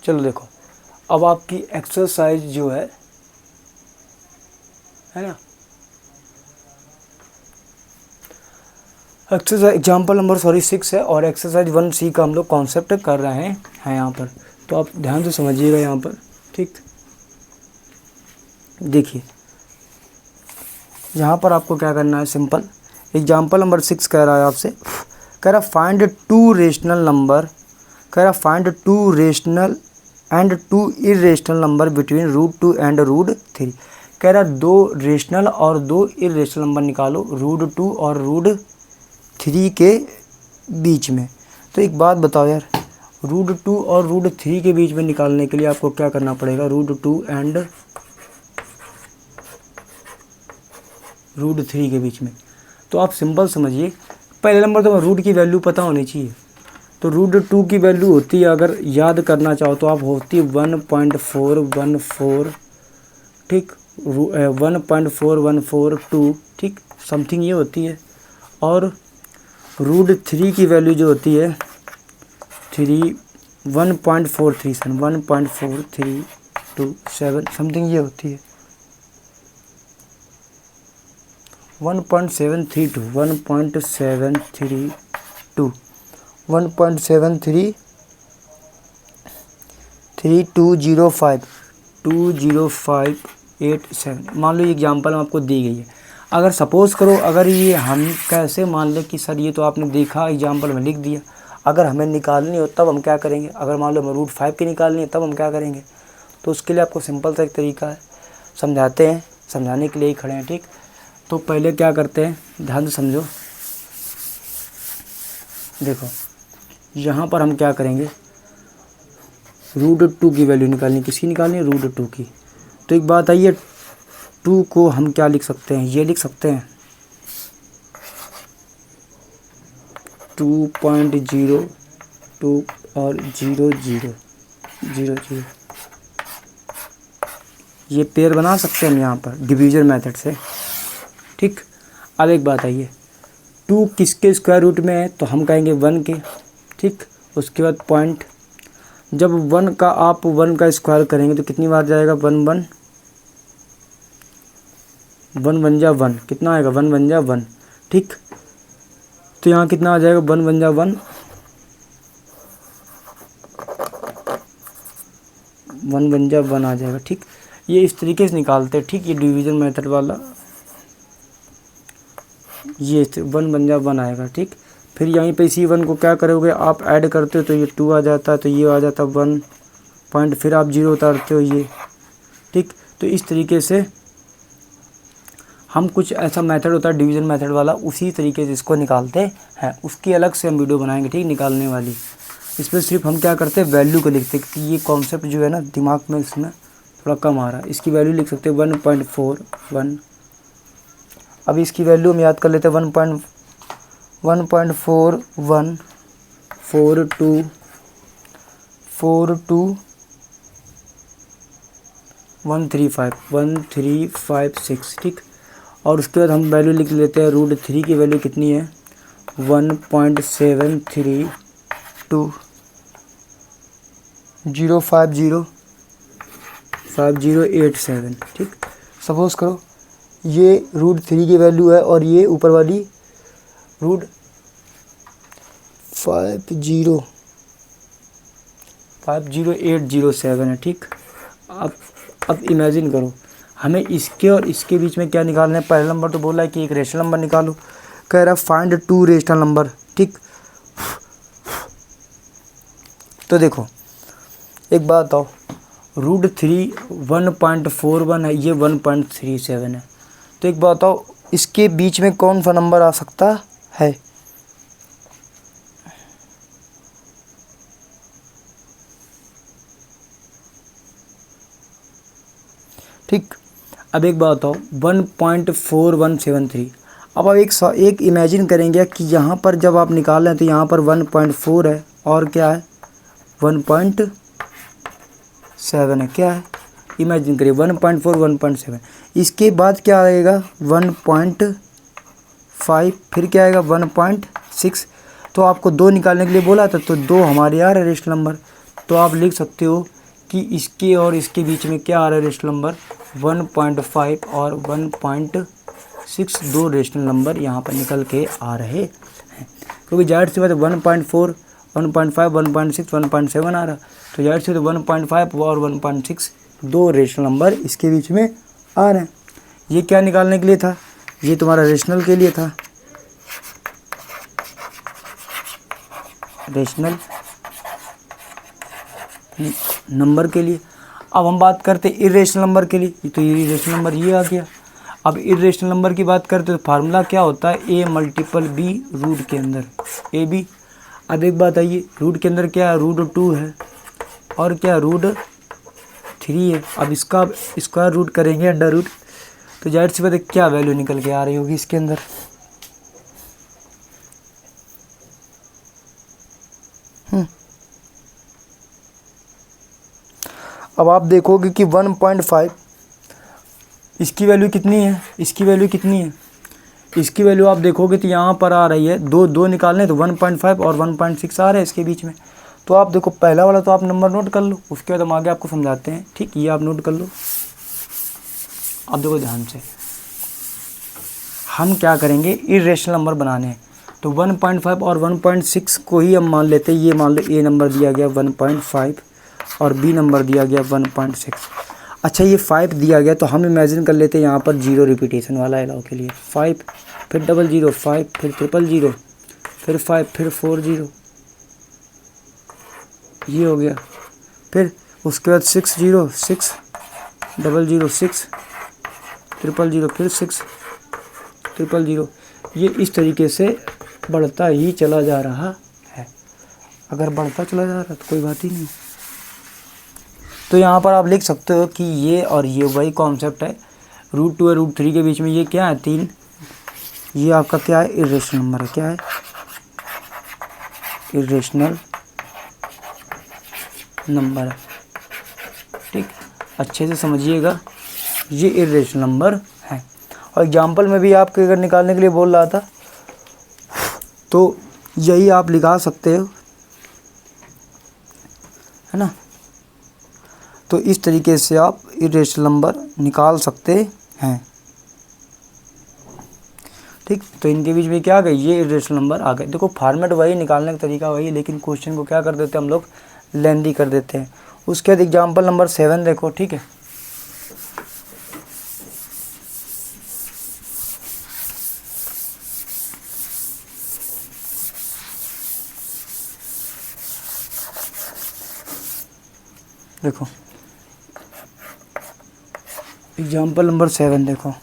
चलो देखो, अब आपकी एक्सरसाइज जो है ना, एक्सरसाइज एग्जाम्पल नंबर 6 है और एक्सरसाइज 1C का हम लोग कॉन्सेप्ट कर रहे हैं यहाँ पर। तो आप ध्यान से समझिएगा यहाँ पर, ठीक। देखिए यहाँ पर आपको क्या करना है, सिंपल। एग्जाम्पल नंबर 6 कह रहा है आपसे, कह रहा फाइंड 2 रेशनल नंबर, कह रहा find 2 rational and 2 irrational number between √2 and √3। कह रहा 2 रेशनल और 2 इरेशनल नंबर निकालो √2 और √3 के बीच में। तो एक बात बताओ यार, √2 और √3 के बीच में निकालने के लिए आपको क्या करना पड़ेगा, √2 एंड √3 के बीच में। तो आप सिंपल समझिए, पहले नंबर तो रूट की वैल्यू पता होनी चाहिए। तो √2 की वैल्यू होती है, अगर याद करना चाहो तो आप होती है 1.414, ठीक, 1.4142, ठीक, समथिंग ये होती है। और √3 की वैल्यू जो होती है 1.437, 1.4327 समथिंग ये होती है, 1.732, 1.732, 1.73205, 20587। मान लो ये एग्जाम्पल आपको दी गई है। अगर सपोज़ करो, अगर ये हम कैसे मान लें कि सर ये तो आपने देखा एग्जाम्पल में लिख दिया, अगर हमें निकालनी हो तब हम क्या करेंगे, अगर मान लो हमें √5 की निकालनी है तब हम क्या करेंगे। तो उसके लिए आपको सिंपल सा एक तरीका है, समझाते हैं, समझाने के लिए ही खड़े हैं, ठीक। तो पहले क्या करते हैं, ध्यान से समझो। देखो यहाँ पर हम क्या करेंगे, √2 की वैल्यू निकालनी, किसकी निकालनी है, √2 की। तो एक बात आई है, 2 को हम क्या लिख सकते हैं, ये लिख सकते हैं 2.02 और 0000, ये पेयर बना सकते हैं हम यहाँ पर डिवीज़न मेथड से, ठीक। अब एक बात आई है, 2 किसके स्क्वायर रूट में है, तो हम कहेंगे 1 के, ठीक। उसके बाद पॉइंट, जब 1 का आप 1 का स्क्वायर करेंगे तो कितनी बार जाएगा, 1 1 1 जा 1, कितना आएगा, 1 जा 1, ठीक। तो यहाँ कितना आ जाएगा, 1 जा 1, 1 जा 1 आ जाएगा, ठीक। ये इस तरीके से निकालते हैं, ठीक। ये डिवीज़न मेथड वाला, ये 1 जा 1 आएगा, ठीक। फिर यहीं पे इसी 1 को क्या करोगे, आप ऐड करते हो तो ये 2 आ जाता है, तो ये आ जाता है 1 पॉइंट, फिर आप 0 उतारते हो ये, ठीक। तो इस तरीके से हम, कुछ ऐसा मेथड होता है डिवीज़न मेथड वाला, उसी तरीके से इसको निकालते हैं। उसकी अलग से हम वीडियो बनाएंगे, ठीक, निकालने वाली। इसमें सिर्फ हम क्या करते हैं, वैल्यू को लिखते हैं, क्योंकि ये कॉन्सेप्ट जो है ना दिमाग में इसमें थोड़ा कम आ रहा है। इसकी वैल्यू लिख सकते हैं 1.41। अब इसकी वैल्यू हम याद कर लेते हैं, 1.41421356, ठीक। और उसके बाद हम वैल्यू लिख लेते हैं, √3 की वैल्यू कितनी है, 1.732505087, ठीक। सपोज़ करो ये √3 की वैल्यू है और ये ऊपर वाली √50807 है, ठीक। अब इमेजिन करो, हमें इसके और इसके बीच में क्या निकालना है। पहला नंबर तो बोला है कि एक रेशनल नंबर निकालो, कह रहा फाइंड 2 रेशनल नंबर, ठीक। तो देखो एक बात बताओ, √3 1.41 है, ये 1.37 है। तो एक बात बताओ, इसके बीच में कौन सा नंबर आ सकता है, ठीक। अब एक बात बताओ, 1.4173। अब आप एक इमेजिन करेंगे कि यहाँ पर जब आप निकाल रहे हैं तो यहाँ पर 1.4 है और क्या है 1.7 है, क्या है, इमेजिन करिए 1.4 1.7। इसके बाद क्या आएगा 1.5, फिर क्या आएगा 1.6। तो आपको 2 निकालने के लिए बोला था, तो 2 हमारे यार है रेशनल नंबर, तो आप लिख सकते हो कि इसके और इसके बीच में क्या आ रहा है रेशनल नंबर 1.5 और 1.6 दो रेशनल नंबर यहाँ पर निकल के आ रहे हैं। क्योंकि जाहिर सी बात है 1.4 1.5 1.6 1.7 आ रहा, तो जाहिर से तो 1.5 और 1.6 दो रेशनल नंबर इसके बीच में आ रहे हैं। ये क्या निकालने के लिए था, ये तुम्हारा रेशनल के लिए था, रेशनल नंबर के लिए। अब हम बात करते हैं इर्रेशनल नंबर के लिए, तो ये इर्रेशनल नंबर ये आ गया। अब इर्रेशनल नंबर की बात करते हैं तो फार्मूला क्या होता है, a मल्टीपल b रूट के अंदर ए बी। अब एक बात आइए, रूट के अंदर क्या है, √2 है और क्या √3 है। अब इसका स्क्वायर रूट करेंगे अंडर रूट, तो जाहिर सी बात है क्या वैल्यू निकल के आ रही होगी इसके अंदर। अब आप देखोगे कि 1.5 इसकी वैल्यू कितनी है, इसकी वैल्यू कितनी है, इसकी वैल्यू आप देखोगे तो यहाँ पर आ रही है दो निकालने, तो 1.5 और 1.6 आ रहे हैं इसके बीच में। तो आप देखो पहला वाला तो आप नंबर नोट कर लो, उसके बाद हम आगे आपको समझाते हैं, ठीक। ये आप नोट कर लो। अब देखो ध्यान से, हम क्या करेंगे, इर्रेशनल नंबर बनाने हैं, तो 1.5 और 1.6 को ही हम मान लेते हैं। ये मान लो ए नंबर दिया गया 1.5 और बी नंबर दिया गया 1.6। अच्छा ये 5 दिया गया, तो हम इमेजिन कर लेते हैं यहाँ पर 0 रिपीटेशन वाला अलाउ के लिए 5, फिर 00, 5, फिर 000, फिर 5, फिर 40, ये हो गया। फिर उसके बाद 60, 6, 00, 6, 000, फिर 6, 000। ये इस तरीके से बढ़ता ही चला जा रहा है। अगर बढ़ता चला जा रहा है तो कोई बात ही नहीं। तो यहाँ पर आप लिख सकते हो कि ये और ये वही कॉन्सेप्ट है, √2 और √3 के बीच में ये क्या है 3, ये आपका क्या है, इर्रेशनल नंबर है। क्या है, इर्रेशनल नंबर है, ठीक। अच्छे से समझिएगा, ये इर्रेशनल नंबर है। और एग्जाम्पल में भी आपके अगर निकालने के लिए बोल रहा था तो यही आप लिखा सकते हो, है ना। तो इस तरीके से आप इर्रेशनल नंबर निकाल सकते हैं, ठीक। तो इनके बीच में क्या आ गई, ये इर्रेशनल नंबर आ गए। देखो फॉर्मेट वही, निकालने का तरीका वही, लेकिन क्वेश्चन को क्या कर देते हैं हम लोग, लेंदी कर देते हैं। उसके बाद एग्जाम्पल नंबर 7 देखो, ठीक है। देखो एग्जाम्पल नंबर 7 देखो,